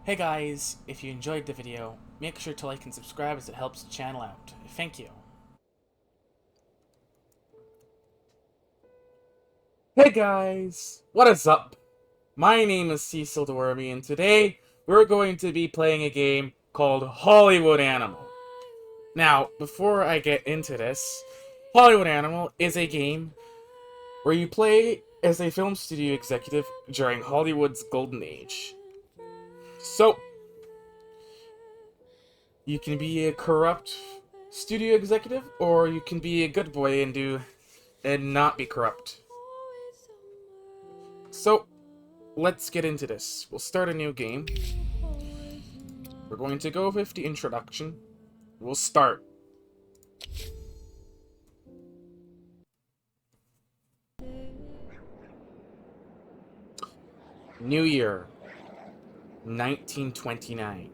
Hey guys, if you enjoyed the video, make sure to like and subscribe as it helps the channel out. Thank you. Hey guys, what is up? My name is Cecil DeWormy, and today we're going to be playing a game called Hollywood Animal. Now, before I get into this, Hollywood Animal is a game where you play as a film studio executive during Hollywood's golden age. So, you can be a corrupt studio executive, or you can be a good boy and not be corrupt. So, let's get into this. We'll start a new game. We're going to go with the introduction. We'll start. New Year, 1929.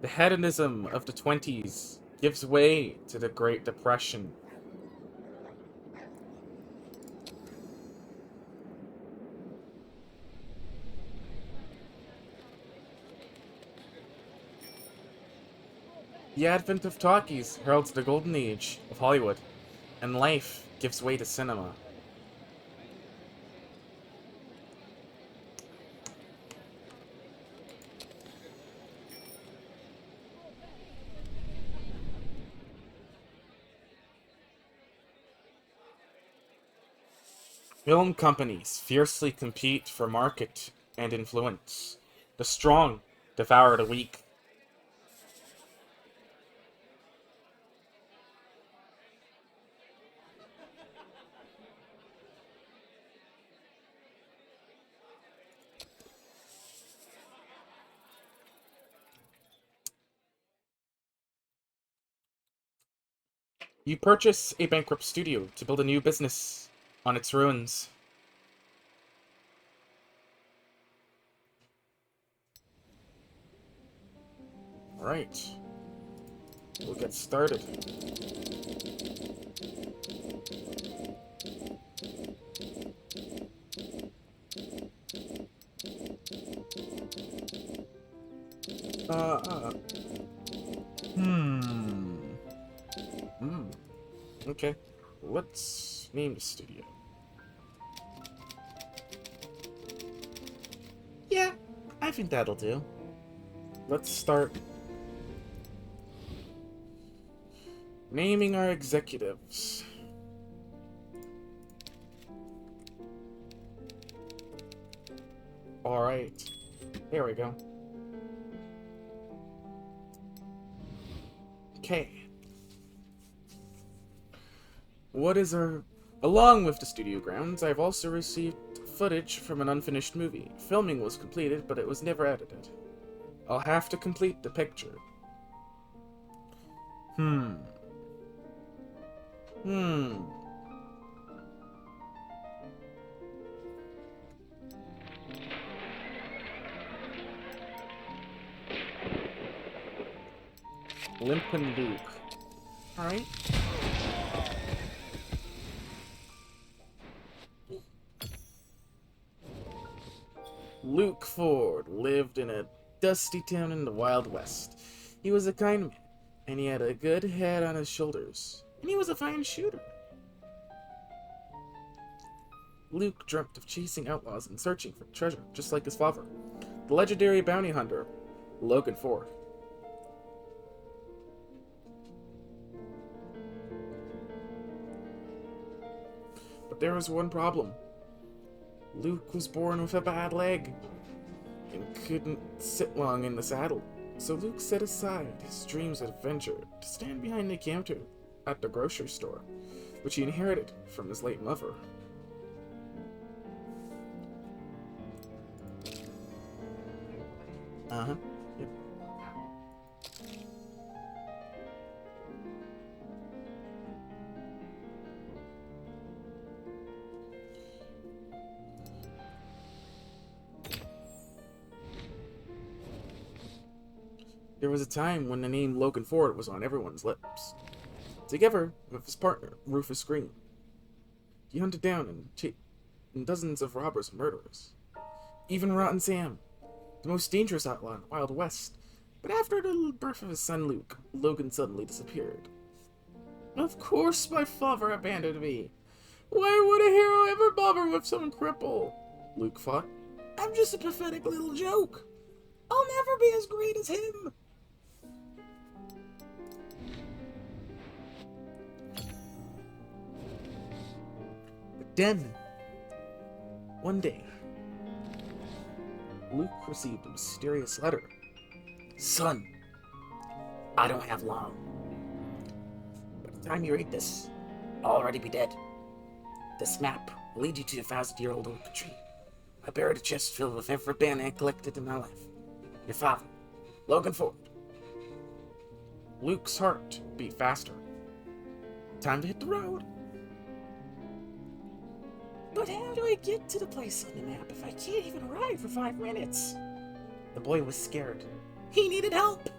The hedonism of the 20s gives way to the Great Depression. The advent of talkies heralds the golden age of Hollywood, and life gives way to cinema. Film companies fiercely compete for market and influence. The strong devour the weak. You purchase a bankrupt studio to build a new business on its ruins. Alright. We'll get started. Uh, uh. Hmm. Hmm. Okay. Let's name the studio. Yeah, I think that'll do. Let's start naming our executives. Alright. There we go. Okay. What is our... Along with the studio grounds, I've also received footage from an unfinished movie. Filming was completed, but it was never edited. I'll have to complete the picture. Hmm. Limpin' Luke. Alright. Luke Ford lived in a dusty town in the Wild West. He was a kind man, and he had a good head on his shoulders, and he was a fine shooter. Luke dreamt of chasing outlaws and searching for treasure, just like his father, the legendary bounty hunter, Logan Ford. But there was one problem. Luke was born with a bad leg and couldn't sit long in the saddle. So Luke set aside his dreams of adventure to stand behind the counter at the grocery store, which he inherited from his late mother. Uh-huh. Yep. There was a time when the name Logan Ford was on everyone's lips. Together with his partner, Rufus Green, he hunted down and dozens of robbers and murderers. Even Rotten Sam, the most dangerous outlaw in the Wild West. But after the birth of his son Luke, Logan suddenly disappeared. Of course my father abandoned me. Why would a hero ever bother with some cripple? Luke thought. I'm just a pathetic little joke. I'll never be as great as him. But then, one day, Luke received a mysterious letter. Son, I don't have long. By the time you read this, I'll already be dead. This map will lead you to a 1,000-year-old oak tree. I buried a chest filled with every band I collected in my life. Your father, Logan Ford. Luke's heart beat faster. Time to hit the road. But how do I get to the place on the map if I can't even ride for 5 minutes? The boy was scared. He needed help.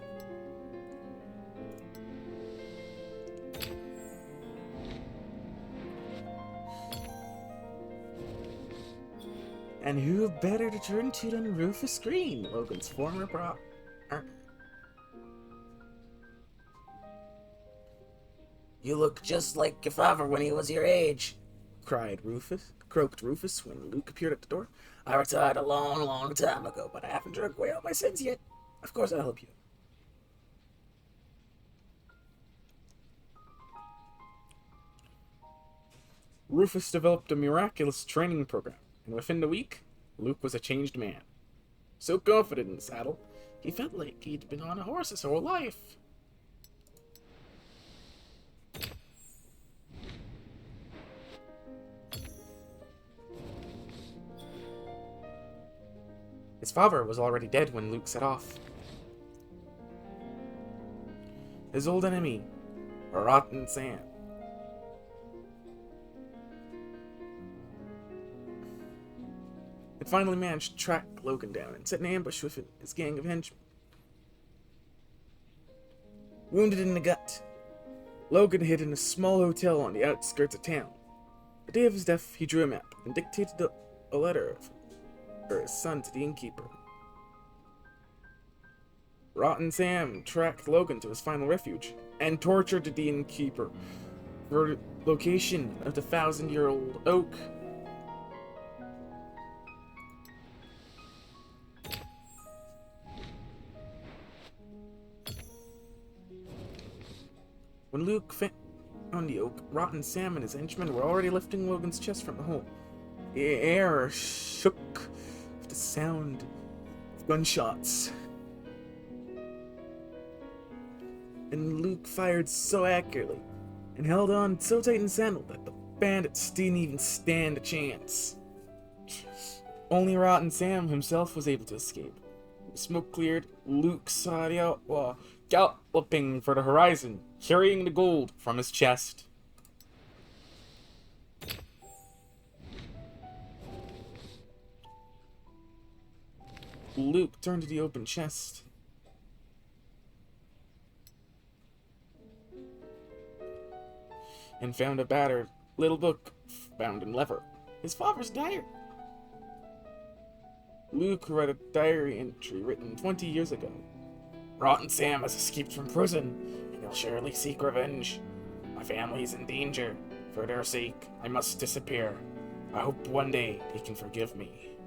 And who better to turn to than Rufus Green, Logan's former prop. You look just like your father when he was your age, croaked Rufus when Luke appeared at the door. I retired a long, long time ago, but I haven't drunk away all my sins yet. Of course I'll help you. Rufus developed a miraculous training program, and within the week, Luke was a changed man. So confident in the saddle, he felt like he'd been on a horse his whole life. His father was already dead when Luke set off. His old enemy, Rotten Sam. Had finally managed to track Logan down and set an ambush with his gang of henchmen. Wounded in the gut, Logan hid in a small hotel on the outskirts of town. The day of his death, he drew a map and dictated a letter for his son to the innkeeper. Rotten Sam tracked Logan to his final refuge and tortured the innkeeper for the location of the 1,000-year-old oak. When Luke found the oak, Rotten Sam and his henchmen were already lifting Logan's chest from the hole. The air shook with the sound of gunshots. And Luke fired so accurately and held on so tight and settled that the bandits didn't even stand a chance. Only Rotten Sam himself was able to escape. The smoke cleared, Luke saw the outlaw galloping for the horizon, carrying the gold from his chest. Luke turned to the open chest. And found a battered little book bound in leather. His father's diary. Luke read a diary entry written 20 years ago. Rotten Sam has escaped from prison, and he'll surely seek revenge. My family's in danger. For their sake, I must disappear. I hope one day they can forgive me.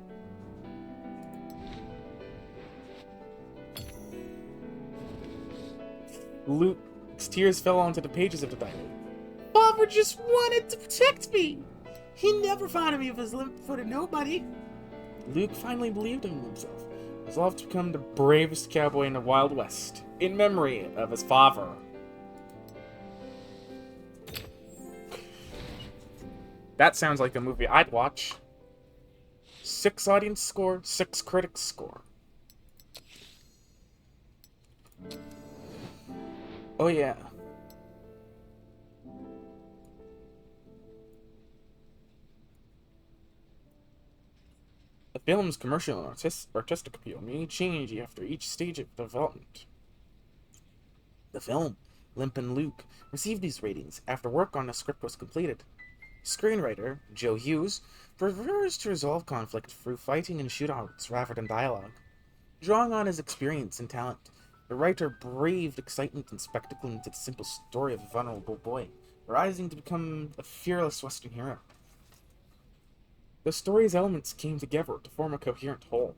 Luke's tears fell onto the pages of the diary. Father just wanted to protect me. He never thought of me as a limp-footed nobody. Luke finally believed in himself. Resolved to become the bravest cowboy in the Wild West, in memory of his father. That sounds like a movie I'd watch. 6 audience score, 6 critics score. Oh yeah. The film's commercial and artistic appeal may change after each stage of development. The film, Limp and Luke, received these ratings after work on the script was completed. Screenwriter, Joe Hughes, prefers to resolve conflict through fighting and shootouts rather than dialogue. Drawing on his experience and talent, the writer braved excitement and spectacle into the simple story of a vulnerable boy, rising to become a fearless Western hero. The story's elements came together to form a coherent whole.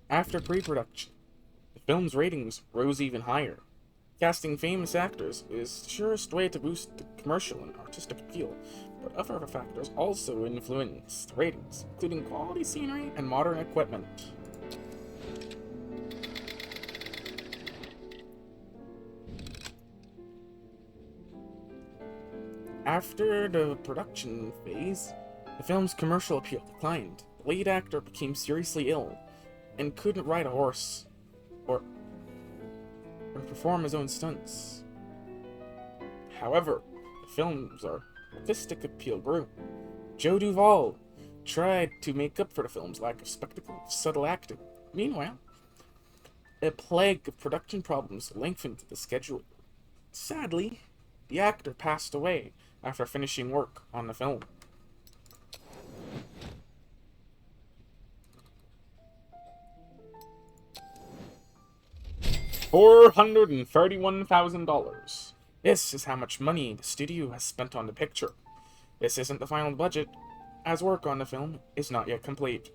After pre-production, the film's ratings rose even higher. Casting famous actors is the surest way to boost the commercial and artistic appeal, but other factors also influence the ratings, including quality scenery and modern equipment. After the production phase, the film's commercial appeal declined. The lead actor became seriously ill and couldn't ride a horse or perform his own stunts. However, the film's artistic appeal grew. Joe Duvall tried to make up for the film's lack of spectacle with subtle acting. Meanwhile, a plague of production problems lengthened the schedule. Sadly, the actor passed away after finishing work on the film. $431,000. This is how much money the studio has spent on the picture. This isn't the final budget, as work on the film is not yet complete.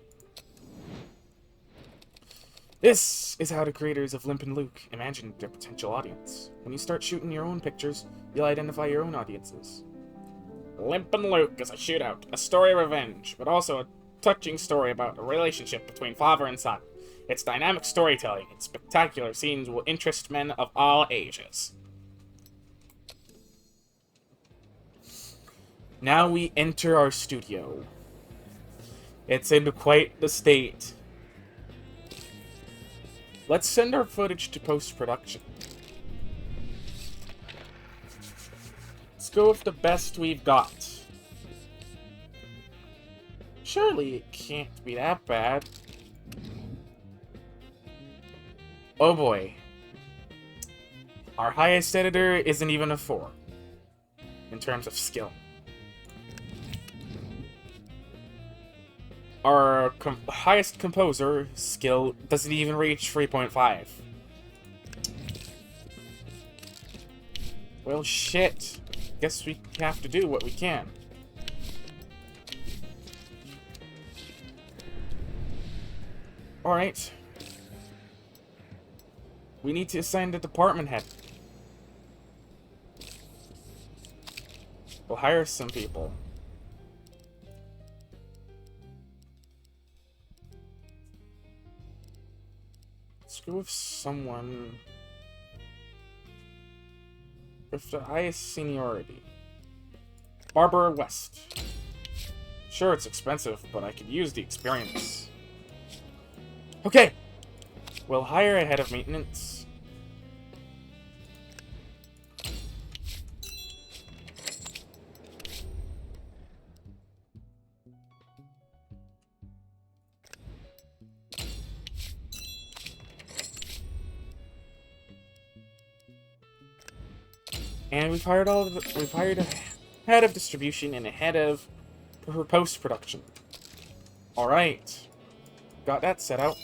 This is how the creators of Limp and Luke imagined their potential audience. When you start shooting your own pictures, you'll identify your own audiences. Limp and Luke is a shootout, a story of revenge, but also a touching story about a relationship between father and son. Its dynamic storytelling and spectacular scenes will interest men of all ages. Now we enter our studio. It's in quite the state. Let's send our footage to post-production. Let's go with the best we've got. Surely it can't be that bad. Oh boy. Our highest editor isn't even a 4 in terms of skill. Our highest composer skill doesn't even reach 3.5. Well, shit. Guess we have to do what we can. Alright. We need to assign the department head. We'll hire some people. Let's go with someone with the highest seniority. Barbara West. Sure, it's expensive, but I could use the experience. Okay! We'll hire a head of maintenance. And we've hired a head of distribution and a head of post-production. Alright. Got that set out.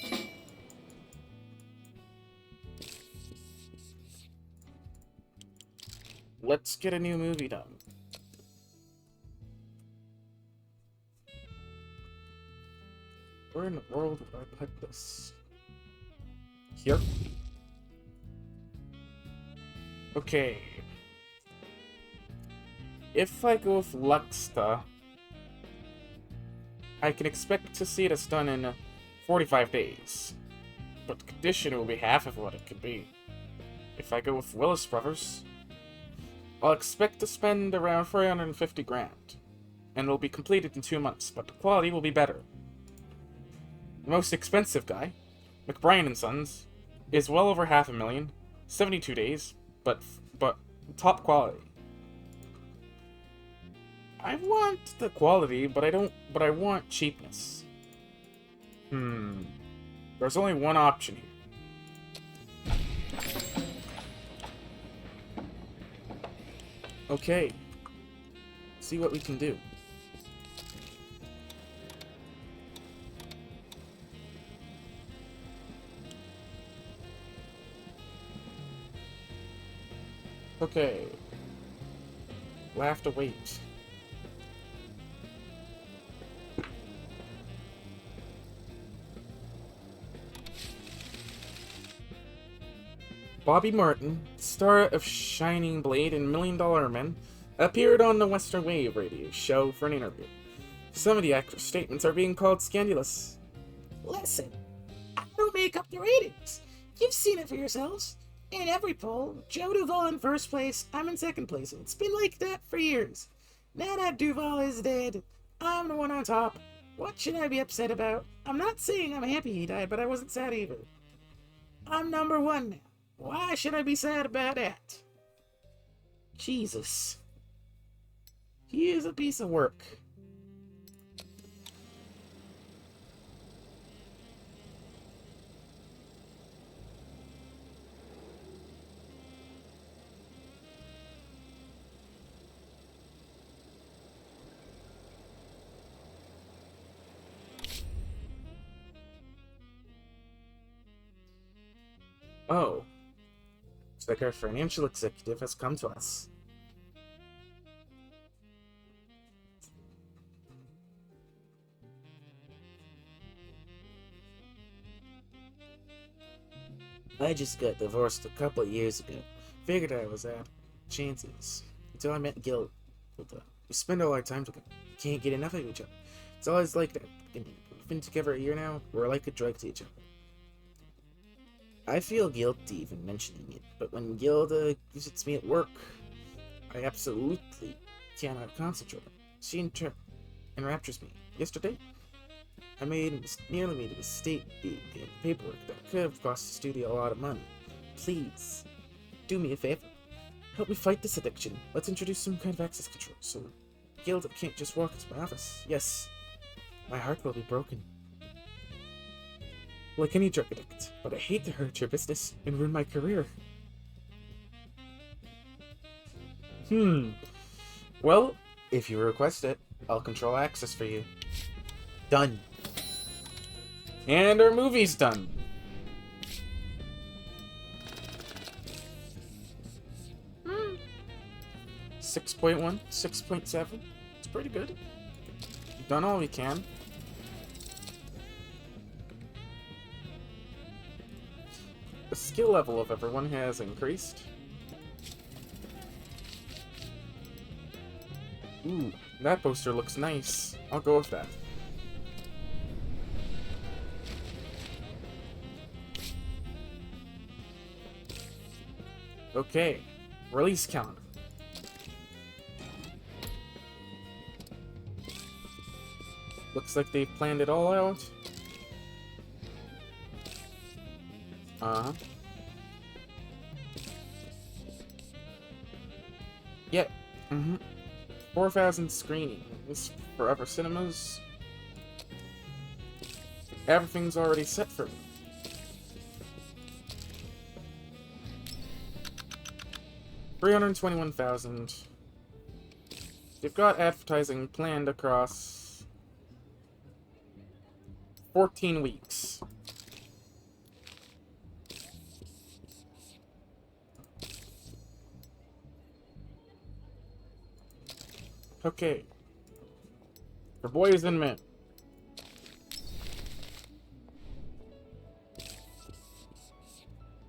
Let's get a new movie done. Where in the world would I put this? Here? Okay. If I go with Luxta, I can expect to see this done in 45 days. But the condition will be half of what it could be. If I go with Willis Brothers, I'll expect to spend around 350 grand. And it'll be completed in 2 months, but the quality will be better. The most expensive guy, McBrien and Sons, is well over $500,000, 72 days, but top quality. I want the quality, but I want cheapness. There's only one option here. Okay. See what we can do. Okay. We'll have to wait. Bobby Martin, star of Shining Blade and Million Dollar Men, appeared on the Western Wave radio show for an interview. Some of the actor's statements are being called scandalous. Listen, I don't make up the ratings. You've seen it for yourselves. In every poll, Joe Duvall in first place, I'm in second place, and it's been like that for years. Now that Duvall is dead, I'm the one on top. What should I be upset about? I'm not saying I'm happy he died, but I wasn't sad either. I'm number one now. Why should I be sad about that? Jesus. He is a piece of work. Oh. Looks like our financial executive has come to us. I just got divorced a couple of years ago. Figured I was out. Chances. Until I met Gil. We spend all our time together. Can't get enough of each other. It's always like that. We've been together a year now. We're like a drug to each other. I feel guilty even mentioning it, but when Gilda visits me at work, I absolutely cannot concentrate. She enraptures me. Yesterday, I nearly made a mistake in paperwork that could have cost the studio a lot of money. Please, do me a favor. Help me fight this addiction. Let's introduce some kind of access control so Gilda can't just walk into my office. Yes, my heart will be broken. Like any drug addict, but I hate to hurt your business and ruin my career. Well, if you request it, I'll control access for you. done. And our movie's done. Hmm. 6.1, 6.7. It's pretty good. We've done all we can. The skill level of everyone has increased. Ooh, that poster looks nice. I'll go with that. Okay, release calendar. Looks like they've planned it all out. Uh-huh. Yeah. 4,000 screenings, Forever Cinemas. Everything's already set for me. $321,000. They've got advertising planned across 14 weeks. Okay. For boys and men.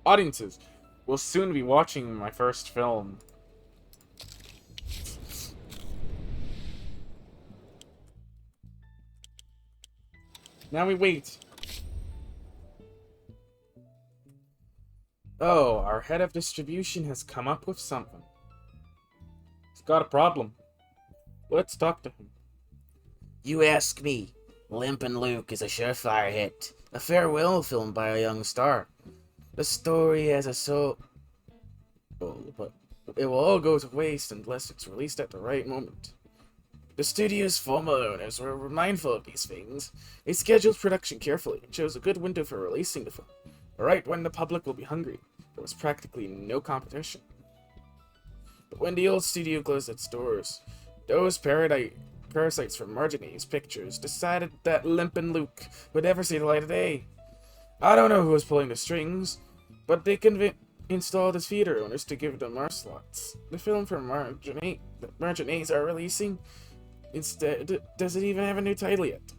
Audiences will soon be watching my first film. Now we wait. Oh, our head of distribution has come up with something. He's got a problem. Let's talk to him. You ask me. Limpin' Luke is a surefire hit. A farewell film by a young star. The story has a soul... Oh, but it will all go to waste unless it's released at the right moment. The studio's former owners were mindful of these things. They scheduled production carefully and chose a good window for releasing the film. Right when the public will be hungry, there was practically no competition. But when the old studio closed its doors, those parasites from Marginaise Pictures decided that Limpin' Luke would never see the light of day. I don't know who was pulling the strings, but they installed as theater owners to give them our slots. The film from Margin 8s are releasing instead doesn't even have a new title yet.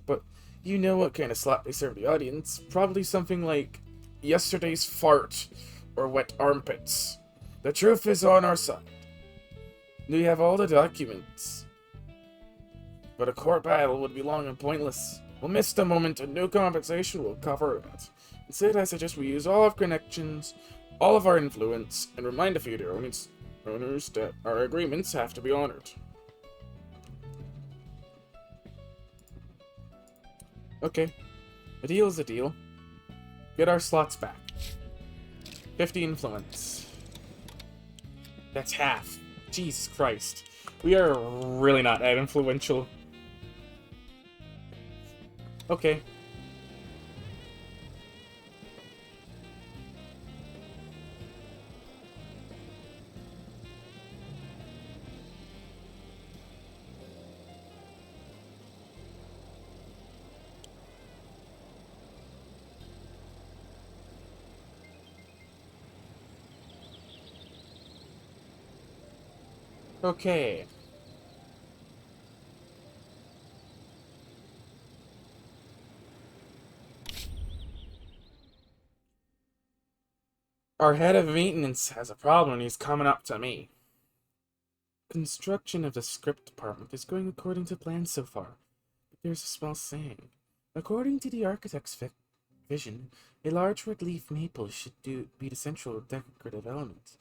But you know what kind of slot they serve the audience. Probably something like Yesterday's Fart or Wet Armpits. The truth is on our side. We have all the documents. But a court battle would be long and pointless. We'll miss the moment and no compensation will cover it. Instead, I suggest we use all our connections, all of our influence, and remind the theater owners that our agreements have to be honored. Okay, a deal is a deal. Get our slots back. 50 influence. That's half. Jesus Christ. We are really not that influential. Okay. Okay. Our head of maintenance has a problem and he's coming up to me. Construction of the script department is going according to plan so far, but there's a small saying. According to the architect's vision, a large red leaf maple should be the central decorative element.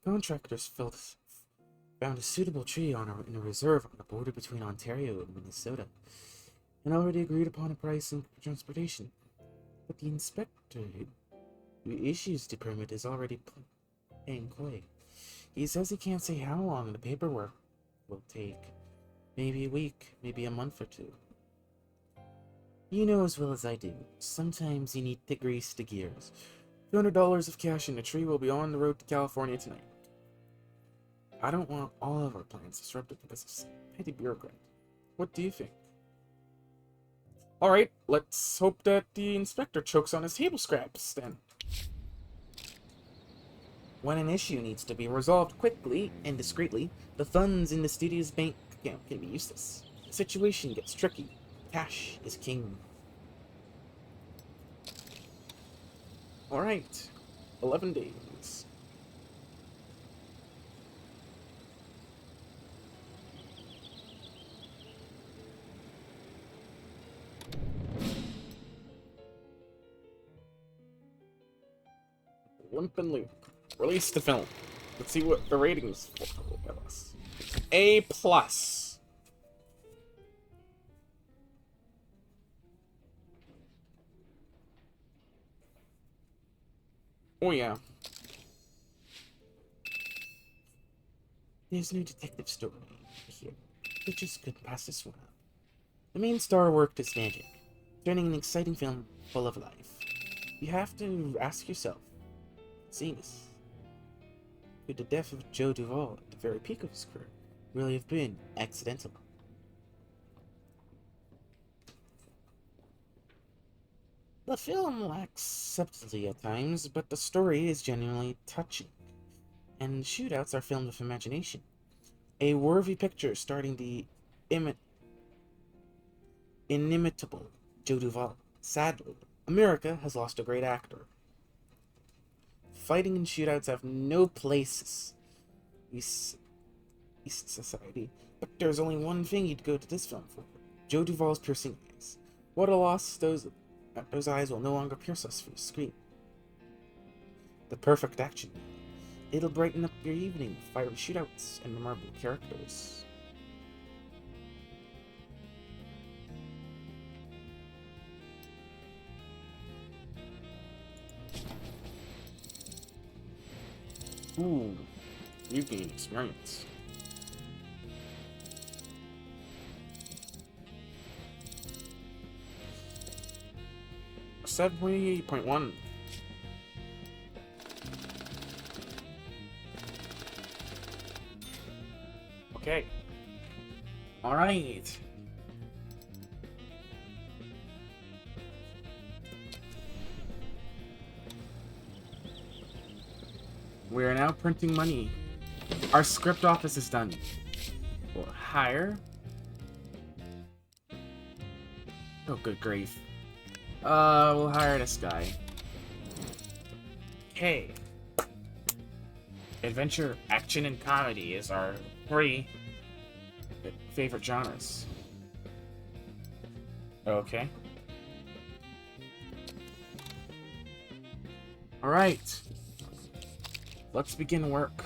The contractors found a suitable tree in a reserve on the border between Ontario and Minnesota, and already agreed upon a price and transportation. But the inspector who issues the permit is already paying coy. He says he can't say how long the paperwork will take. Maybe a week, maybe a month or two. You know as well as I do, sometimes you need to grease the gears. $200 of cash in the tree will be on the road to California tonight. I don't want all of our plans disrupted because of some petty bureaucrat. What do you think? Alright, let's hope that the inspector chokes on his table scraps, then. When an issue needs to be resolved quickly and discreetly, the funds in the studio's bank account can be useless. The situation gets tricky. Cash is king. Alright, 11 days. Limp and Luke. Release the film. Let's see what the ratings will give us. A plus. Oh yeah. There's no detective story here. We just couldn't pass this one up. The main star worked his magic, turning an exciting film full of life. You have to ask yourself, seeing this, could the death of Joe Duvall at the very peak of his career really have been accidental? The film lacks subtlety at times, but the story is genuinely touching, and shootouts are filmed with imagination. A worthy picture starring the inimitable Joe Duvall. Sadly, America has lost a great actor. Fighting and shootouts have no places in East society, but there's only one thing you'd go to this film for: Joe Duvall's piercing eyes. What a loss! Those eyes will no longer pierce us through the screen. The perfect action. It'll brighten up your evening with fiery shootouts and memorable characters. Ooh, you gain experience. $78.1. Okay. All right. We are now printing money. Our script office is done. We'll hire. Oh, good grief. We'll hire this guy. Okay. Adventure, action, and comedy is our three favorite genres. Okay. Alright. Let's begin work.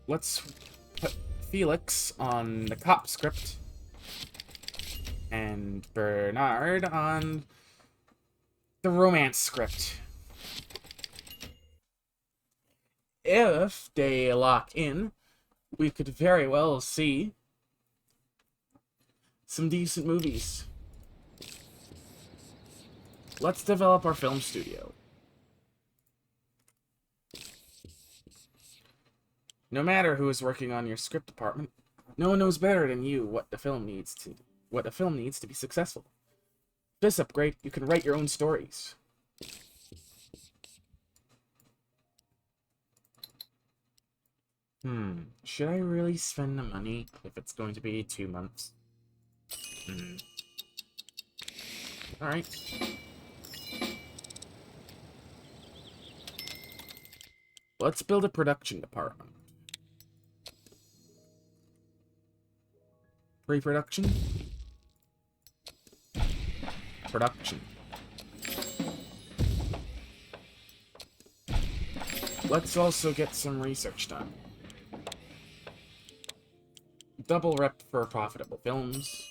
Let's put Felix on the cop script. And Bernard on the romance script. If they lock in, we could very well see some decent movies. Let's develop our film studio. No matter who is working on your script department, no one knows better than you what the film needs to be successful. This upgrade, you can write your own stories. Should I really spend the money if it's going to be 2 months? Alright. Let's build a production department. Pre-production. Production. Let's also get some research done. Double rep for profitable films.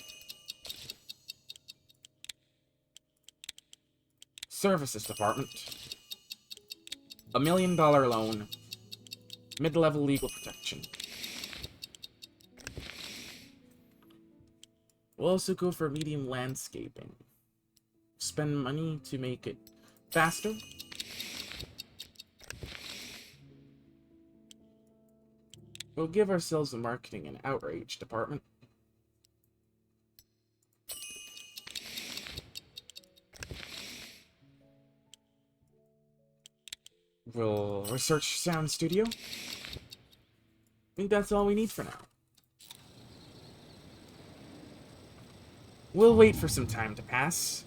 Services department. $1 million loan. Mid-level legal protection. We'll also go for medium landscaping. Spend money to make it faster. We'll give ourselves a marketing and outreach department. We'll research sound studio. I think that's all we need for now. We'll wait for some time to pass.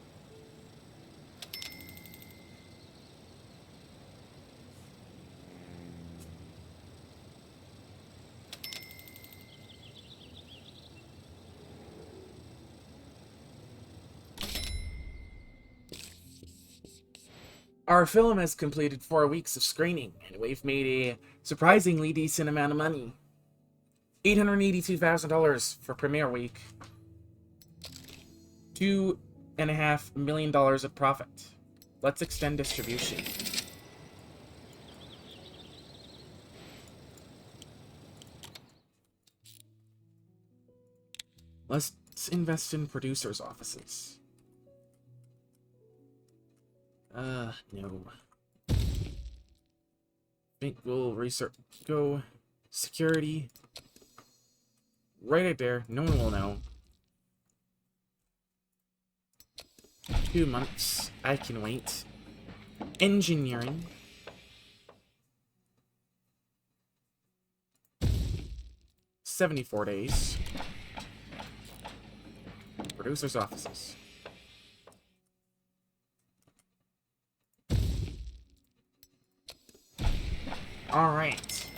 Our film has completed 4 weeks of screening, and we've made a surprisingly decent amount of money. $882,000 for premiere week. $2.5 million of profit. Let's extend distribution. Let's invest in producers' offices. No. I think we'll research. Go. Security. Right out there. No one will know. 2 months. I can wait. Engineering. $74 days. Producers' offices. All right.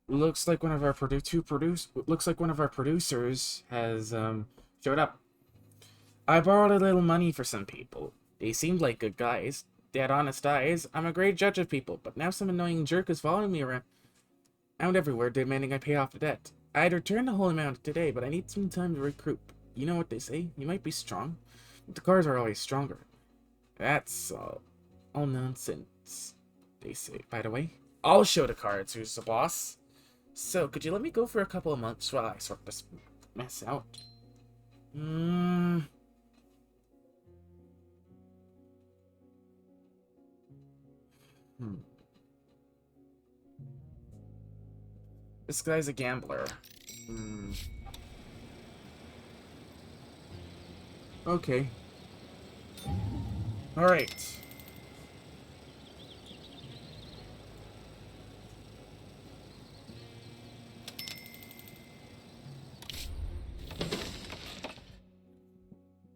Looks like one of our producers has showed up. I borrowed a little money for some people. They seemed like good guys. They had honest eyes. I'm a great judge of people, but now some annoying jerk is following me around everywhere, demanding I pay off the debt. I'd return the whole amount today, but I need some time to recoup. You know what they say? You might be strong, but the cars are always stronger. That's all nonsense, they say. By the way, I'll show the cards who's the boss. So, could you let me go for a couple of months while I sort this mess out? This guy's a gambler. Okay. Alright.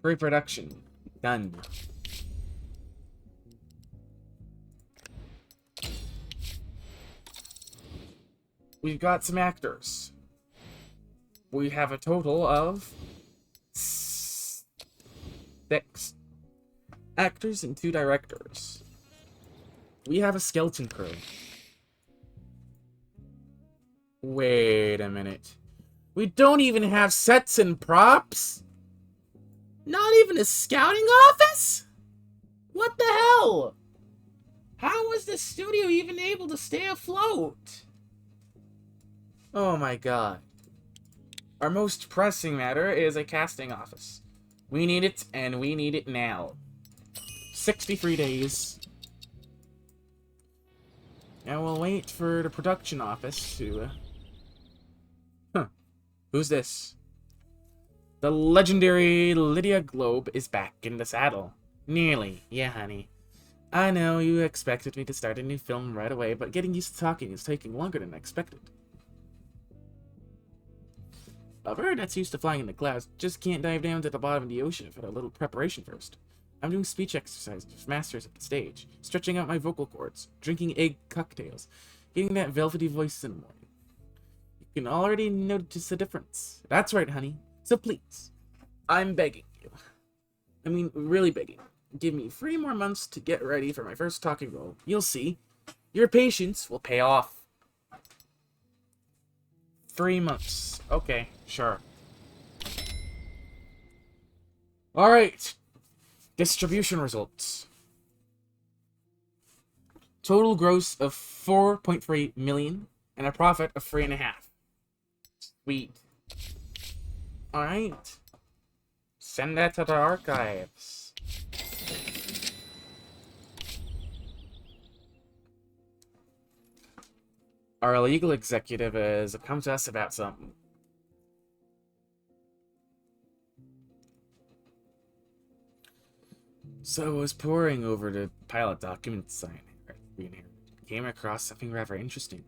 Pre-production. Done. We've got some actors. We have a total of 6 actors and 2 directors. We have a skeleton crew. Wait a minute. We don't even have sets and props? Not even a scouting office? What the hell? How was the studio even able to stay afloat? Oh my god. Our most pressing matter is a casting office. We need it, and we need it now. 63 days. Now we'll wait for the production office to... Who's this? The legendary Lydia Globe is back in the saddle. Nearly. Yeah, honey. I know you expected me to start a new film right away, but getting used to talking is taking longer than I expected. A bird that's used to flying in the clouds just can't dive down to the bottom of the ocean without a little preparation first. I'm doing speech exercises with masters at the stage, stretching out my vocal cords, drinking egg cocktails, getting that velvety voice in the morning. You can already notice the difference. That's right, honey. So please, I'm begging you. I mean, really begging. Give me 3 more months to get ready for my first talking role. You'll see. Your patience will pay off. 3 months. Okay, sure. Alright. Distribution results. Total gross of 4.3 million and a profit of 3.5. Sweet. Alright. Send that to the archives. Our legal executive has come to us about something. So I was poring over the pilot documents we inherited. Came across something rather interesting.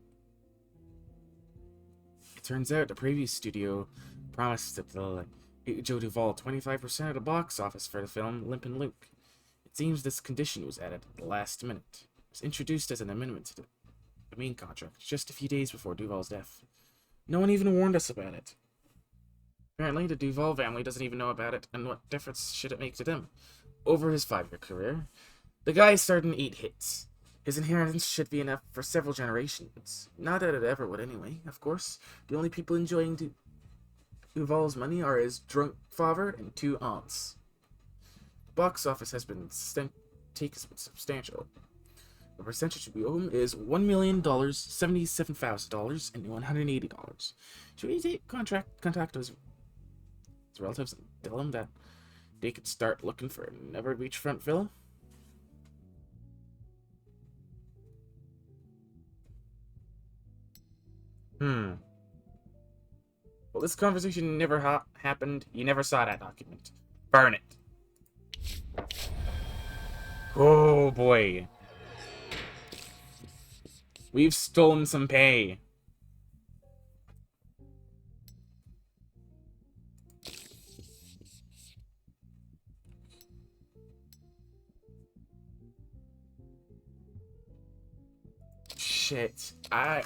It turns out the previous studio promised that they'll get Joe Duvall 25% of the box office for the film Limpin' Luke. It seems this condition was added at the last minute. It was introduced as an amendment to the main contract just a few days before Duvall's death. No one even warned us about it. Apparently, the Duvall family doesn't even know about it, and what difference should it make to them? Over his 5-year career, the guy starred in 8 hits. His inheritance should be enough for several generations. Not that it ever would anyway, of course. The only people enjoying Duvall's money are his drunk father and 2 aunts. The box office has been substantial. The percentage we owe him is $1 million, $77,000, and $180. Should we contact his relatives and tell him that they could start looking for another beachfront villa? Well, this conversation never happened. You never saw that document. Burn it. Oh boy. We've stolen some pay. Shit. I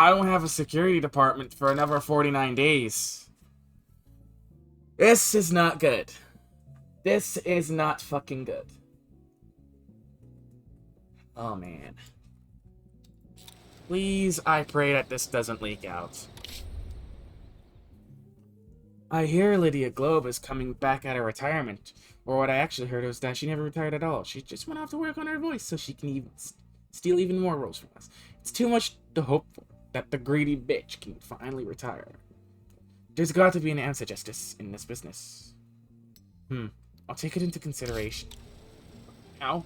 don't have a security department for another 49 days. This is not good. This is not fucking good. Oh, man. Please, I pray that this doesn't leak out. I hear Lydia Globe is coming back out of retirement. Or what I actually heard was that she never retired at all. She just went off to work on her voice so she can steal even more roles from us. It's too much to hope for that the greedy bitch can finally retire. There's got to be an answer, Justice, in this business. I'll take it into consideration. Now,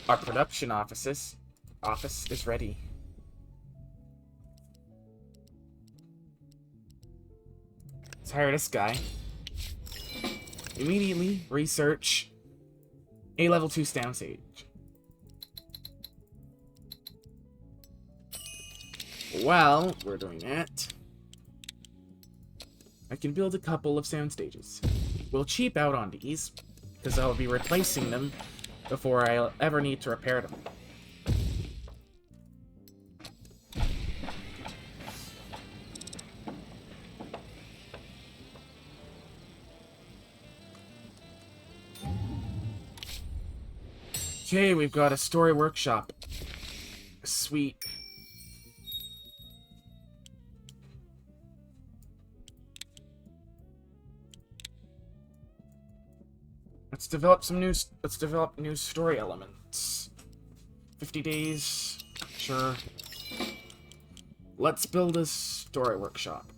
our production office is ready. Let's hire this guy. Immediately research a level 2 soundstage. While we're doing that, I can build a couple of sound stages. We'll cheap out on these, because I'll be replacing them before I'll ever need to repair them. Okay, we've got a story workshop. Sweet. Let's develop new story elements. 50 days. Sure. Let's build a story workshop.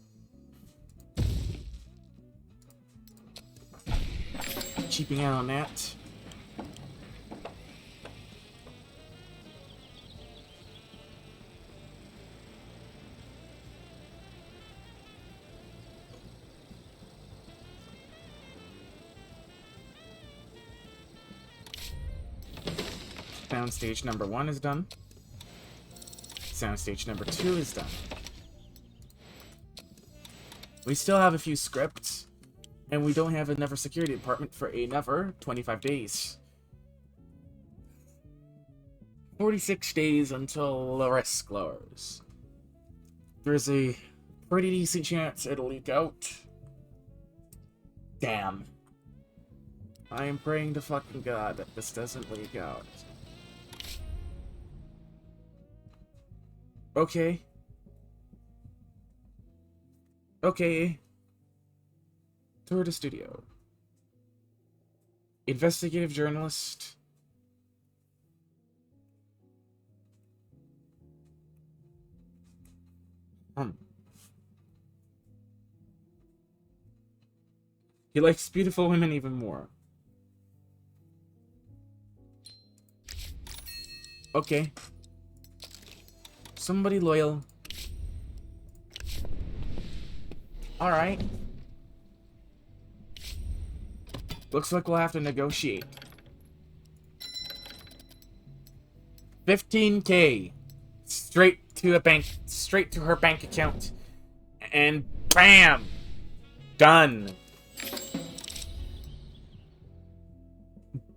Cheaping out on that. Soundstage number 1 is done. Soundstage number 2 is done. We still have a few scripts, and we don't have another security department for another 25 days. 46 days until the risk lowers. There's a pretty decent chance it'll leak out. Damn. I am praying to fucking God that this doesn't leak out. Okay. Okay. Tour the studio. Investigative journalist. He likes beautiful women even more. Okay. Somebody loyal. Alright. Looks like we'll have to negotiate. 15K. Straight to her bank account. And BAM! Done.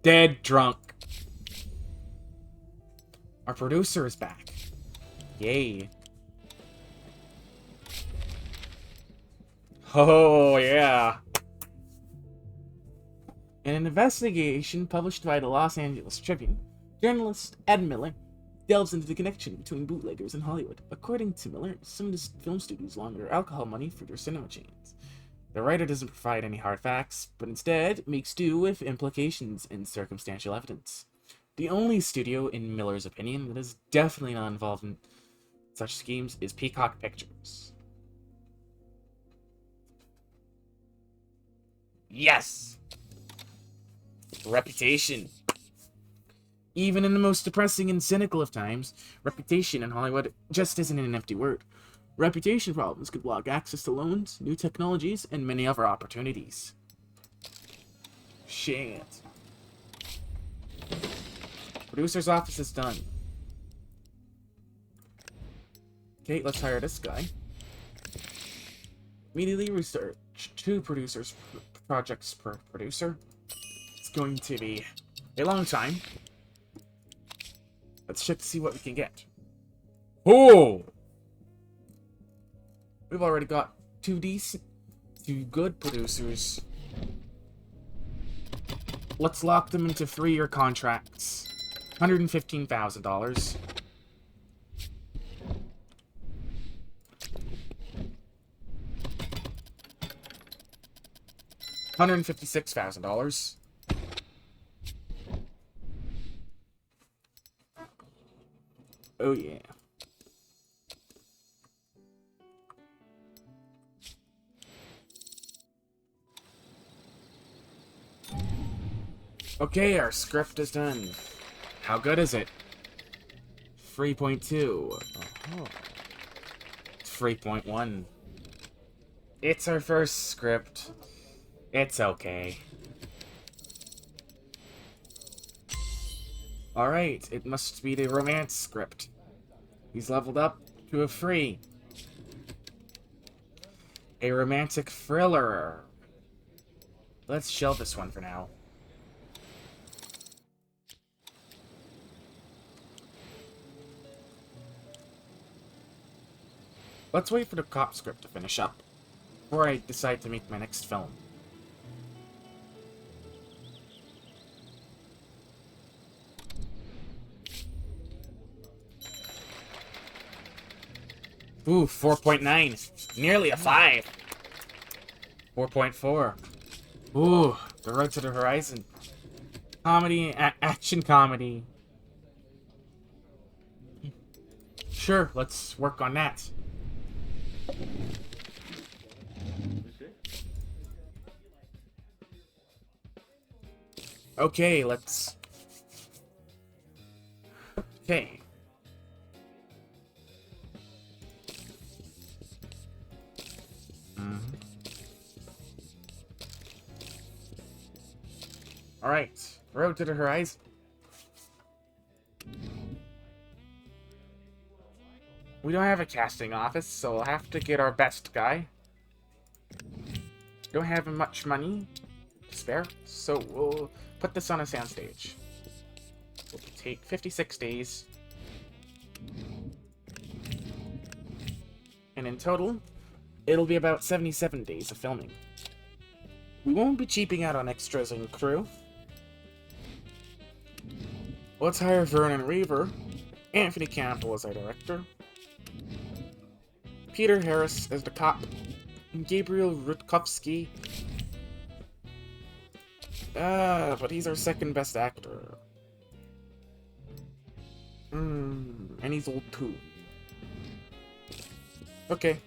Dead drunk. Our producer is back. Yay. Oh, yeah. In an investigation published by the Los Angeles Tribune, journalist Ed Miller delves into the connection between bootleggers and Hollywood. According to Miller, some of the film studios launder alcohol money for their cinema chains. The writer doesn't provide any hard facts, but instead makes do with implications and circumstantial evidence. The only studio, in Miller's opinion, that is definitely not involved in such schemes is Peacock Pictures. Yes! Reputation. Even in the most depressing and cynical of times, reputation in Hollywood just isn't an empty word. Reputation problems could block access to loans, new technologies, and many other opportunities. Shit. Producer's office is done. Okay, let's hire this guy. Immediately research 2 projects per producer. It's going to be a long time. Let's check to see what we can get. Oh! We've already got 2 good producers. Let's lock them into 3-year contracts. $115,000. $156,000. Oh yeah. Okay, our script is done. How good is it? 3.2. Oh. 3.1. It's our first script. It's okay. Alright, it must be the romance script. He's leveled up to a 3. A romantic thriller. Let's shelve this one for now. Let's wait for the cop script to finish up before I decide to make my next film. Ooh, 4.9. Nearly a 5. 4.4. Ooh, The Road to the Horizon. Comedy, action comedy. Sure, let's work on that. Okay, let's... Okay. Alright, Road to the Horizon. We don't have a casting office, so we'll have to get our best guy. Don't have much money to spare, so we'll put this on a soundstage. It'll take 56 days. And in total, it'll be about 77 days of filming. We won't be cheaping out on extras and crew. Let's hire Vernon Reaver, Anthony Campbell as our director, Peter Harris as the cop, and Gabriel Rutkowski. But he's our second best actor. And he's old too. Okay.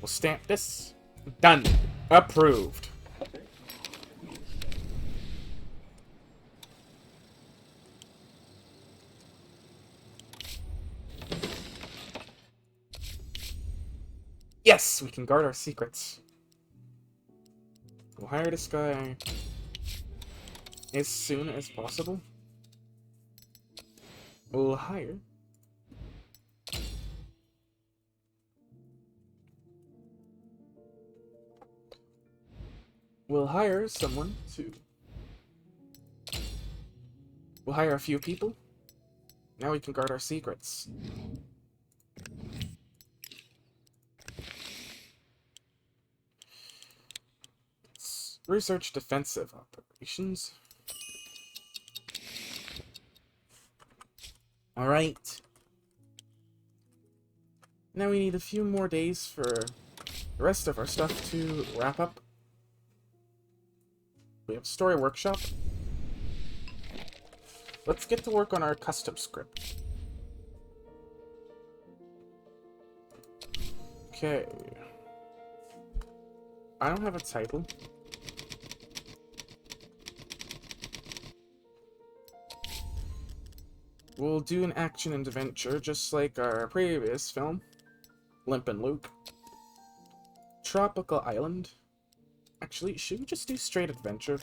We'll stamp this. Done. Approved. Yes, we can guard our secrets. We'll hire this guy as soon as possible. We'll hire someone to... We'll hire a few people. Now we can guard our secrets. Let's research defensive operations. Alright. Now we need a few more days for the rest of our stuff to wrap up. We have story workshop. Let's get to work on our custom script. Okay. I don't have a title. We'll do an action and adventure just like our previous film, Limp and Luke. Tropical Island. Actually, should we just do straight adventure?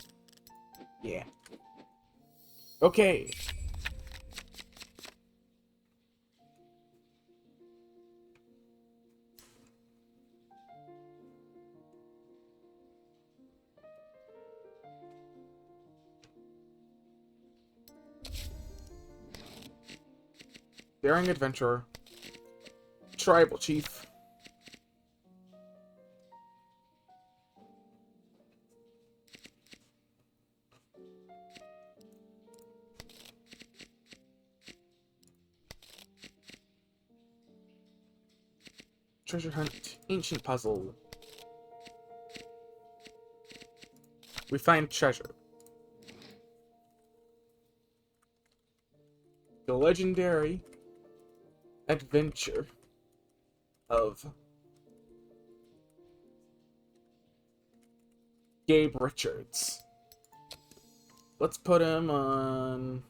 Yeah. Okay. Daring adventurer. Tribal chief. Treasure hunt, ancient puzzle. We find treasure. The legendary adventure of Gabe Richards. Let's put him on...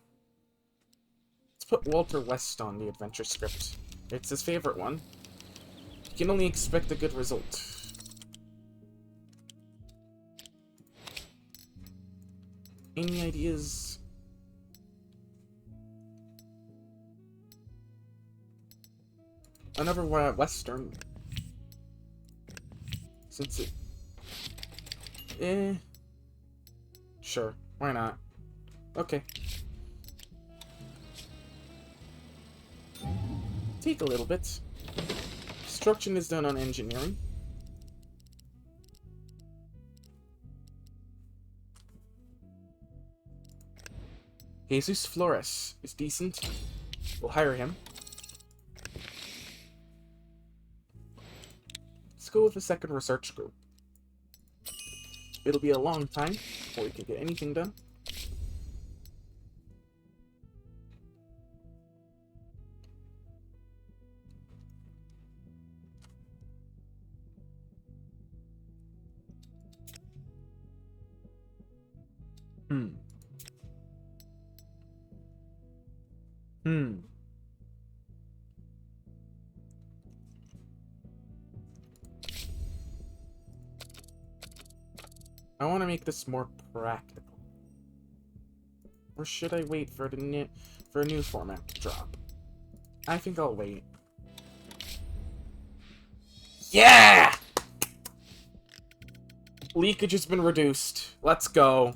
Let's put Walter West on the adventure script. It's his favorite one. You can only expect a good result. Any ideas? Another Western. Since it... Sure, why not? Okay. Take a little bit. Construction is done on engineering. Jesus Flores is decent. We'll hire him. Let's go with a second research group. It'll be a long time before we can get anything done. I want to make this more practical. Or should I wait for a new format to drop? I think I'll wait. Yeah! Leakage has been reduced. Let's go.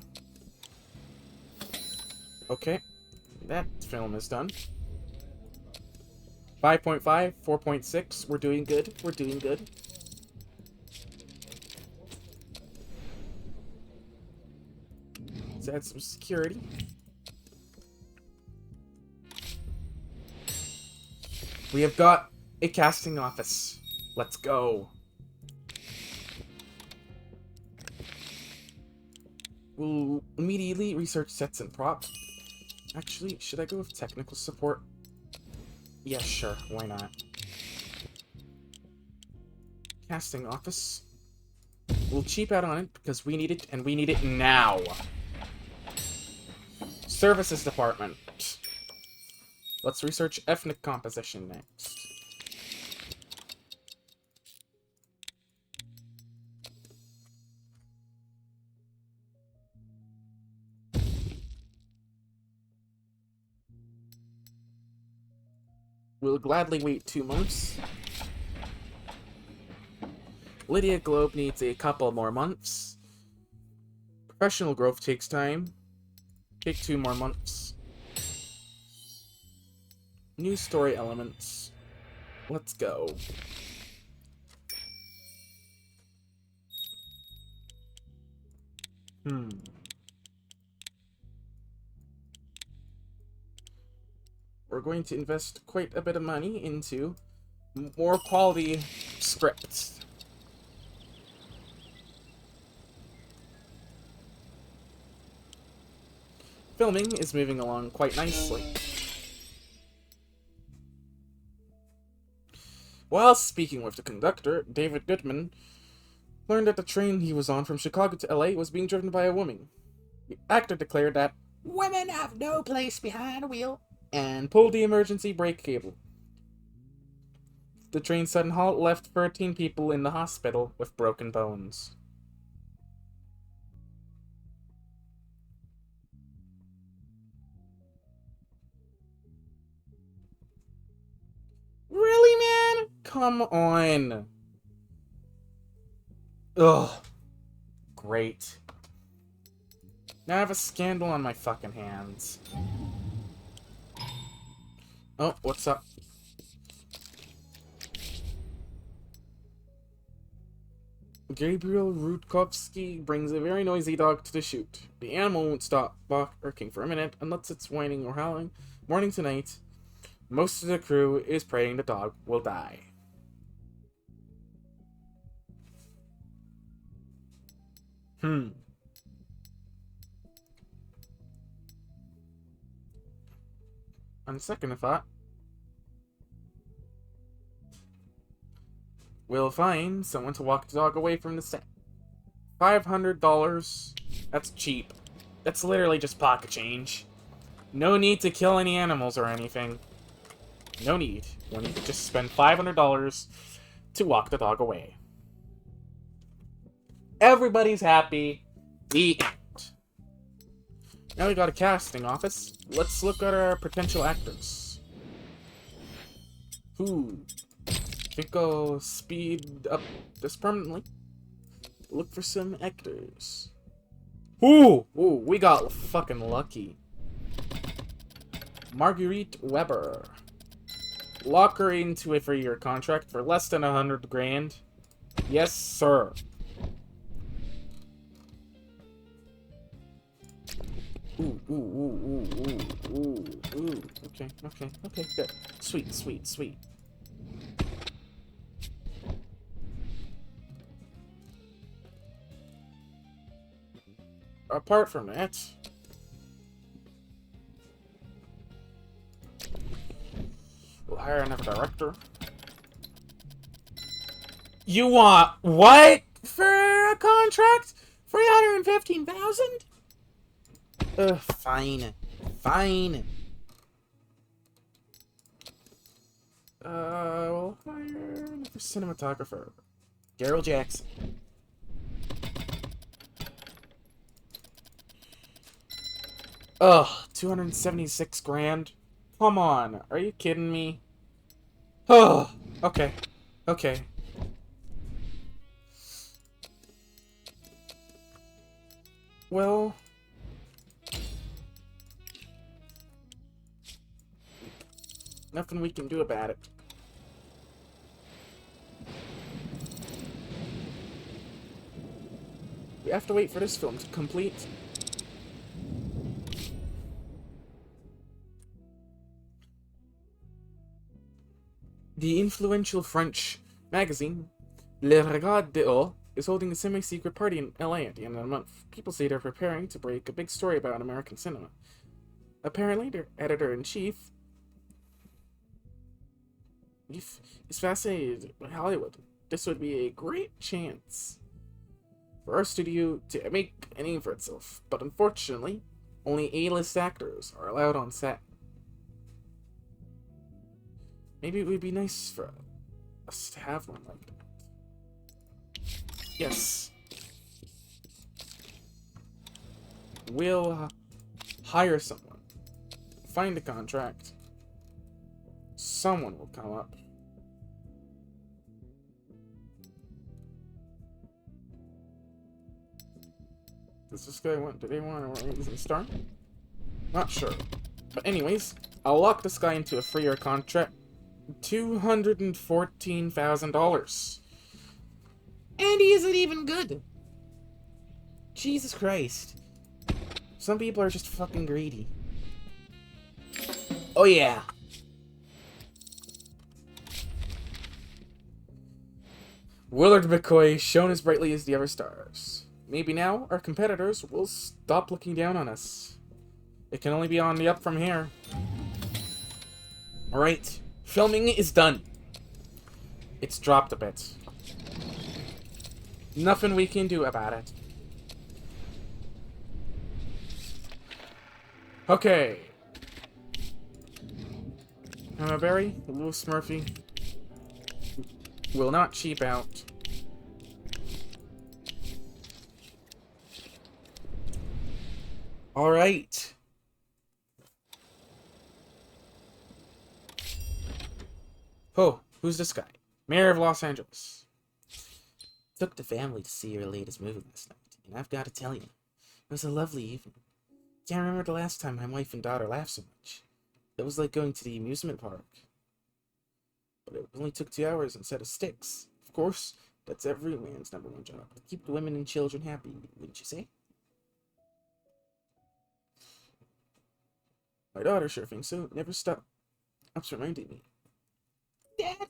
Okay. That film is done. 5.5, 4.6. We're doing good. We're doing good. Let's add some security. We have got a casting office. Let's go. We'll immediately research sets and props. Actually, should I go with technical support? Yeah, sure. Why not? Casting office. We'll cheap out on it because we need it, and we need it now. Services department. Let's research ethnic composition next. We'll gladly wait 2 months. Lydia Globe needs a couple more months. Professional growth takes time. Take 2 more months. New story elements. Let's go. We're going to invest quite a bit of money into more quality scripts. Filming is moving along quite nicely. While speaking with the conductor, David Goodman learned that the train he was on from Chicago to LA was being driven by a woman. The actor declared that women have no place behind a wheel and pulled the emergency brake cable. The train's sudden halt left 13 people in the hospital with broken bones. Really, man? Come on. Ugh. Great. Now I have a scandal on my fucking hands. Oh, what's up? Gabriel Rudkovsky brings a very noisy dog to the chute. The animal won't stop barking for a minute unless it's whining or howling. Morning to night, most of the crew is praying the dog will die. On second thought, we'll find someone to walk the dog away from the set. $500. That's cheap. That's literally just pocket change. No need to kill any animals or anything. No need. We need to just spend $500 to walk the dog away. Everybody's happy. The end. Now we got a casting office. Let's look at our potential actors. Ooh. Think I'll speed up this permanently. Look for some actors. Ooh! Ooh, we got fucking lucky. Marguerite Weber. Lock her into a 3-year contract for less than 100 grand. Yes, sir. Ooh, ooh, ooh, ooh, ooh, ooh, ooh. Okay, okay, okay, good. Sweet, sweet, sweet. Apart from that, we'll hire another director. You want what for a contract? 315,000? Fine. Fine. We'll hire another cinematographer. Daryl Jackson. Ugh, 276 grand? Come on, are you kidding me? Oh, okay. Okay. Well... nothing we can do about it. We have to wait for this film to complete. The influential French magazine Le Regard de Haut is holding a semi-secret party in LA at the end of the month. People say they're preparing to break a big story about American cinema. Apparently, their editor-in-chief is fascinated by Hollywood. This would be a great chance for our studio to make a name for itself, but unfortunately, only A-list actors are allowed on set. Maybe it would be nice for us to have one like that. Yes. We'll hire someone. Find a contract. Someone will come up. Does this guy want... do they want to start? Not sure. But anyways, I'll lock this guy into a 3-year contract. $214,000. And he isn't even good. Jesus Christ. Some people are just fucking greedy. Oh yeah. Willard McCoy shone as brightly as the other stars. Maybe now our competitors will stop looking down on us. It can only be on the up from here. Alright. Filming is done. It's dropped a bit. Nothing we can do about it. Okay. Emma Berry, Louis Murphy will not cheap out. Alright. Oh, who's this guy? Mayor of Los Angeles. Took the family to see your latest movie last night, and I've got to tell you, it was a lovely evening. Can't remember the last time my wife and daughter laughed so much. It was like going to the amusement park. But it only took 2 hours instead of 6. Of course, that's every man's #1 job. To keep the women and children happy, wouldn't you say? My daughter sure thinks so. Never stops reminding me. Dad,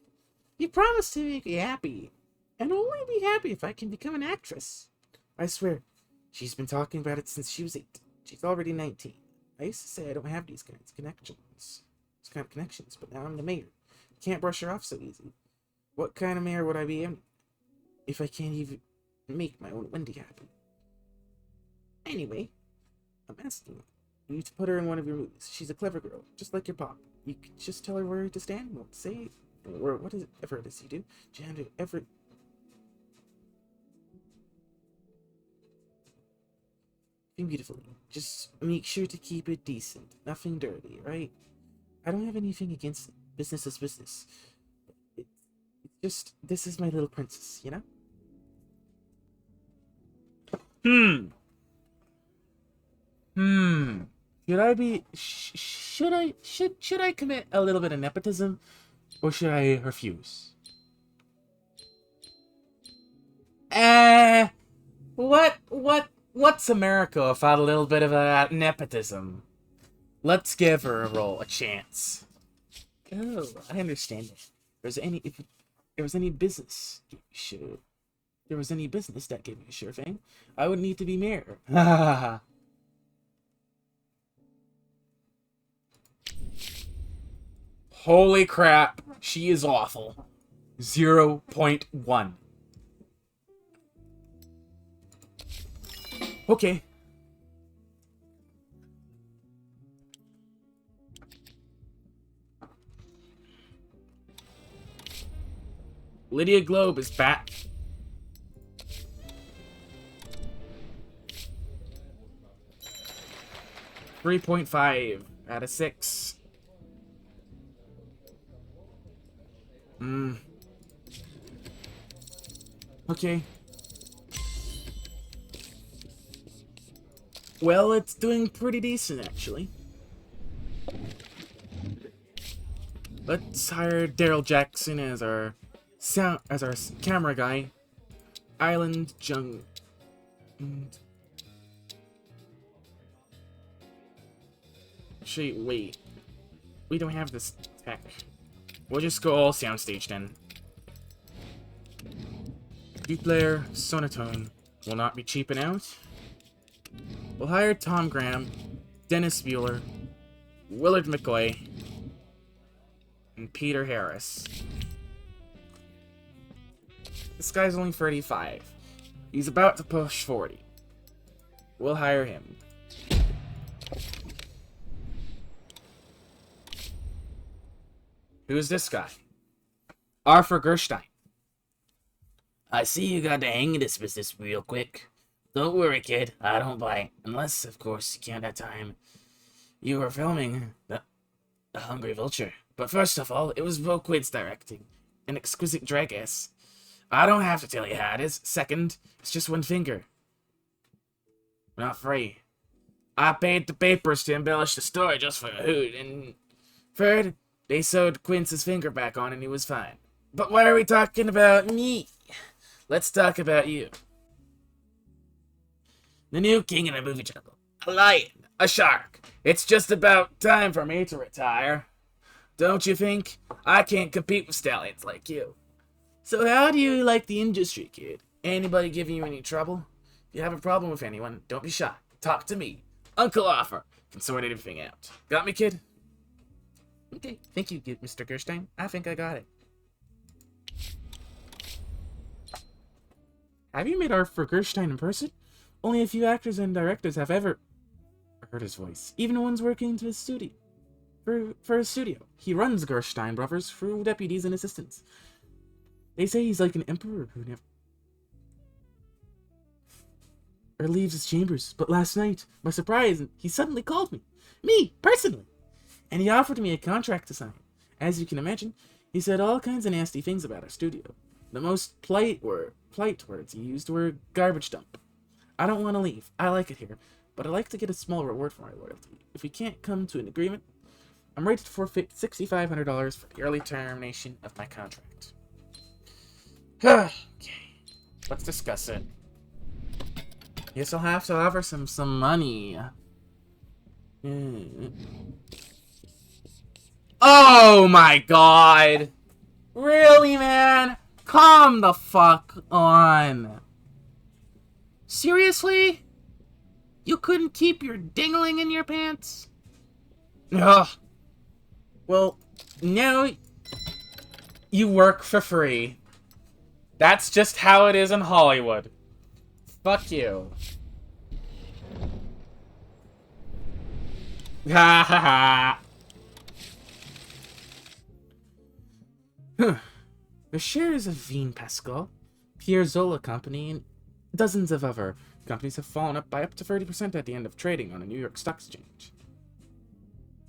you promised to make me happy. And I'll only be happy if I can become an actress. I swear, she's been talking about it since she was 8. She's already 19. I used to say I don't have these kinds of connections. But now I'm the mayor. Can't brush her off so easy. What kind of mayor would I be if I can't even make my own Wendy happy? Anyway, I'm asking you to put her in one of your movies. She's a clever girl, just like your pop. You can just tell her where to stand, what to say, or whatever it is you do. beautifully. Just make sure to keep it decent. Nothing dirty, right? I don't have anything against it. Business is business. It's just, this is my little princess, you know? Should I be, should I commit a little bit of nepotism? Or should I refuse? What's America without a little bit of nepotism? Let's give her a chance. Oh, I understand it. If there was any business, there was any business that gave me a sure thing, I would need to be mayor. Ha ha ha. Holy crap, she is awful. 0.1. Okay. Lydia Globe is back. .5 out of 6. Okay. Well, it's doing pretty decent, actually. Let's hire Daryl Jackson as our camera guy. Island Jung. Actually, wait. We don't have this tech. We'll just go all soundstage then. Duplair, Sonotone will not be cheaping out. We'll hire Tom Graham, Dennis Bueller, Willard McCoy, and Peter Harris. This guy's only 35. He's about to push 40. We'll hire him. Who's this guy? Arthur Gerstein. I see you got the hang of this business real quick. Don't worry, kid. I don't bite. Unless, of course, you can't have time. You were filming The Hungry Vulture. But first of all, it was Bo Quid's directing. An exquisite drag-ass. I don't have to tell you how it is. Second, it's just one finger. Not free. I paid the papers to embellish the story just for a hoot. And third, they sewed Quince's finger back on and he was fine. But why are we talking about me? Let's talk about you. The new king in the movie jungle. A lion. A shark. It's just about time for me to retire. Don't you think? I can't compete with stallions like you. So how do you like the industry, kid? Anybody giving you any trouble? If you have a problem with anyone, don't be shy. Talk to me. Uncle Arthur can sort everything out. Got me, kid? Okay, thank you, Mr. Gerstein. I think I got it. Have you met Arthur Gerstein in person? Only a few actors and directors have ever heard his voice. Even ones working to his studio. For his studio. He runs Gerstein Brothers through deputies and assistants. They say he's like an emperor who never leaves his chambers. But last night, by surprise, he suddenly called me. Me, personally. And he offered me a contract to sign. As you can imagine, he said all kinds of nasty things about our studio. The most polite words he used were garbage dump. I don't want to leave. I like it here. But I'd like to get a small reward for my loyalty. If we can't come to an agreement, I'm ready to forfeit $6,500 for the early termination of my contract. Okay. Let's discuss it. Guess I'll have to offer some money. Oh my god! Really, man? Calm the fuck on. Seriously? You couldn't keep your dingling in your pants? Ugh. Well, now you work for free. That's just how it is in Hollywood. Fuck you. Ha ha ha. The shares of Veen Pascal, Pierre Zola Company, and dozens of other companies have fallen by up to 30% at the end of trading on a New York Stock Exchange.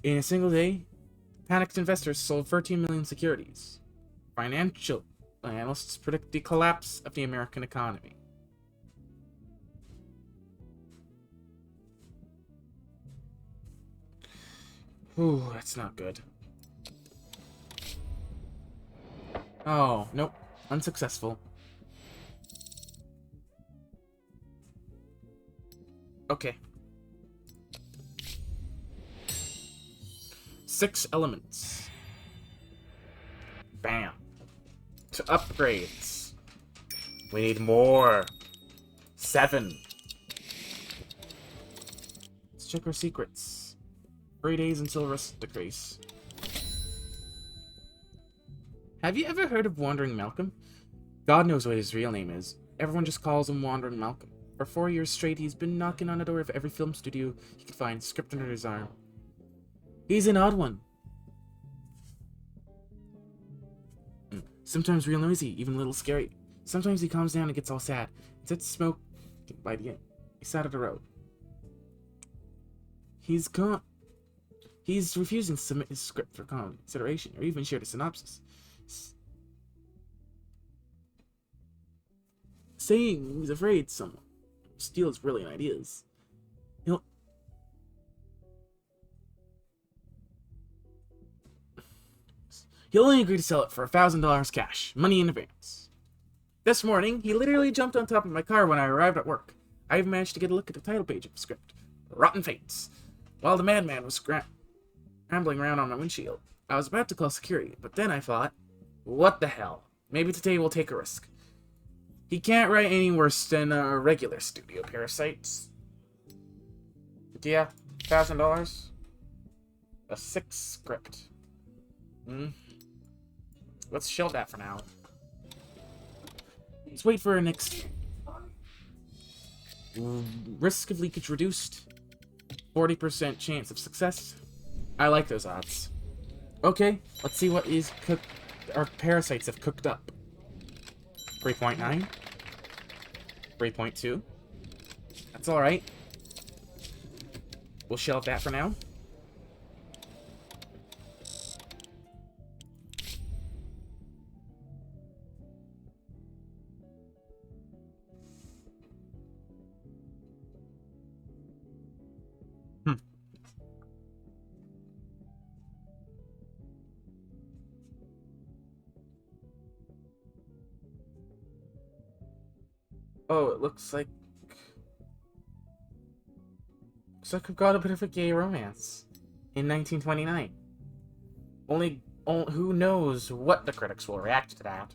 In a single day, panicked investors sold 13 million securities. Financial analysts predict the collapse of the American economy. Ooh, that's not good. Oh, nope. Unsuccessful. Okay. 6 elements. Bam. To upgrades. We need more. 7. Let's check our secrets. 3 days until rust decrease. Have you ever heard of Wandering Malcolm? God knows what his real name is. Everyone just calls him Wandering Malcolm. For 4 years straight, he's been knocking on the door of every film studio he could find, script under his arm. He's an odd one. Sometimes real noisy, even a little scary. Sometimes he calms down and gets all sad. He sits smoke by the side of the road. He's refusing to submit his script for consideration, or even share the synopsis. Saying he's afraid someone will steal his brilliant ideas. He'll only agree to sell it for $1,000 cash, money in advance. This morning, he literally jumped on top of my car when I arrived at work. I even managed to get a look at the title page of the script, Rotten Fates, while the madman was scrambling around on my windshield. I was about to call security, but then I thought, what the hell? Maybe today we'll take a risk. He can't write any worse than a regular studio parasites. Yeah, $1,000. A 6 script. Let's shelve that for now. Let's wait for our next. Risk of leakage reduced. 40% chance of success. I like those odds. Okay, let's see what our parasites have cooked up. 3.9. 3.2. That's alright. We'll shelve that for now. Oh, it looks like we've got a bit of a gay romance in 1929. Who knows what the critics will react to that.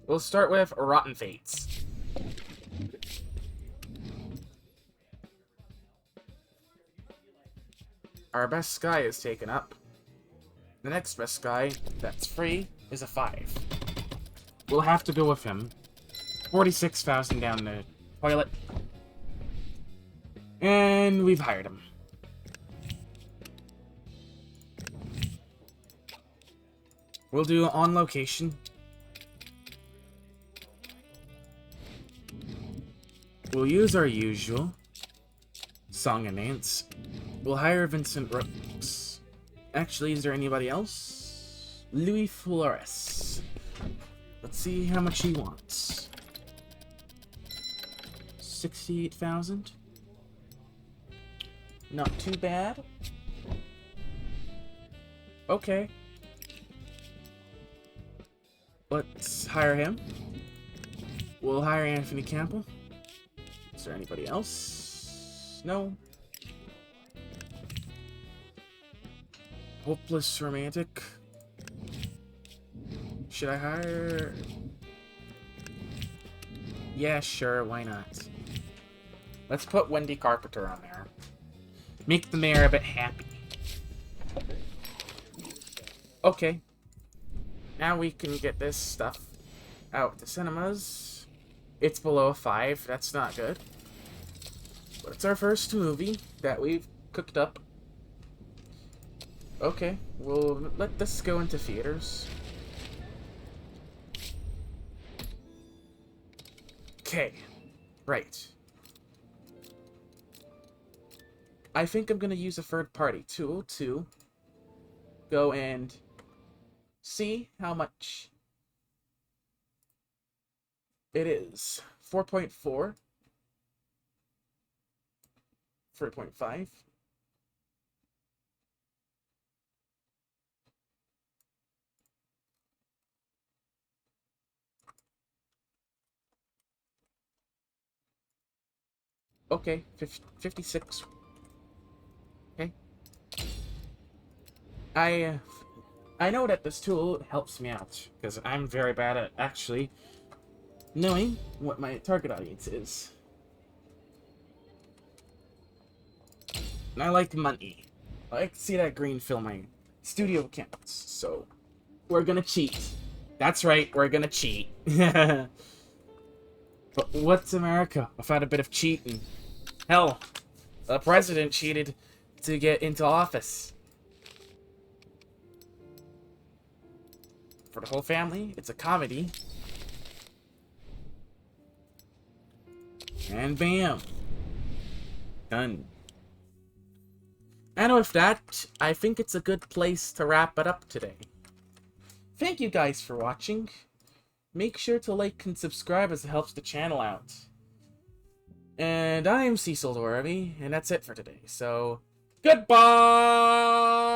We'll start with Rotten Fates. Our best guy is taken up. The next best guy that's free is a 5. We'll have to go with him. 46,000 down the toilet. And we've hired him. We'll do on location. We'll use our usual song and dance. We'll hire Vincent Brooks. Actually, is there anybody else? Louis Flores. Let's see how much he wants. 68,000. Not too bad. Okay. Let's hire him. We'll hire Anthony Campbell. Is there anybody else? No. Hopeless romantic. Should I hire... Yeah, sure, why not? Let's put Wendy Carpenter on there. Make the mayor a bit happy. Okay. Now we can get this stuff out to cinemas. It's below a 5, that's not good. But it's our first movie that we've cooked up. Okay, we'll let this go into theaters. Okay. Right. I think I'm gonna use a third-party tool to go and see how much it is. 4.4. 3.5. Okay, 56. Okay. I know that this tool helps me out, because I'm very bad at actually knowing what my target audience is. And I like money. I like to see that green fill my studio accounts, so we're gonna cheat. That's right, we're gonna cheat. But what's America without a bit of cheating? Hell, the president cheated to get into office. For the whole family, it's a comedy. And bam. Done. And with that, I think it's a good place to wrap it up today. Thank you guys for watching. Make sure to like and subscribe as it helps the channel out. And I'm Cecil Doraby, and that's it for today. So, goodbye!